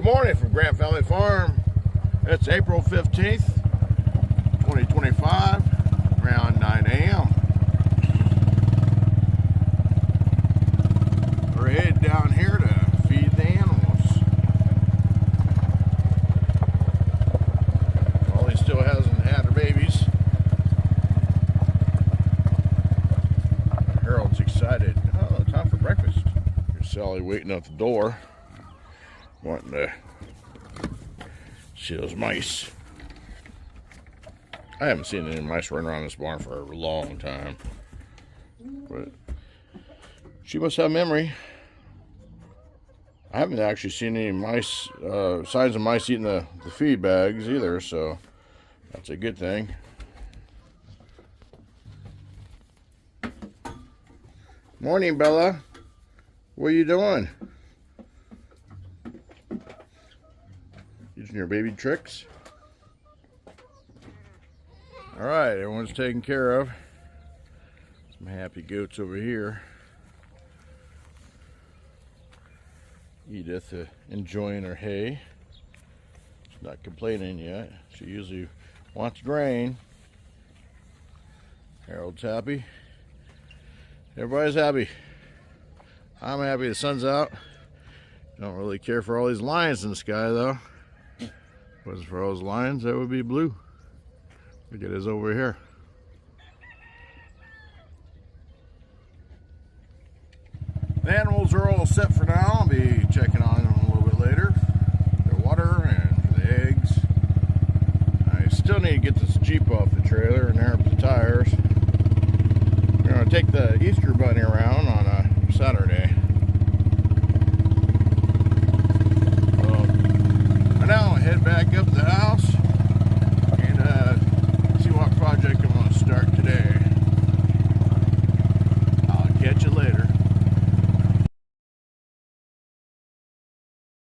Good morning from Grant Family Farm. It's April 15th, 2025, around 9 a.m. We're headed down here to feed the animals. Molly still hasn't had her babies. Harold's excited. Oh, time for breakfast. Here's Sally waiting at the door, wanting to see those mice. I haven't seen any mice running around this barn for a long time, but she must have memory. I haven't actually seen any mice, signs of mice eating the feed bags either, so that's a good thing. Morning, Bella. What are you doing? Using your baby tricks? Alright, everyone's taken care of. Some happy goats over here. Edith enjoying her hay. She's not complaining yet. She usually wants grain. Harold's happy. Everybody's happy. I'm happy the sun's out. Don't really care for all these lions in the sky though. If it was for all those lions, that would be blue. Look at his over here. The animals are all set for now.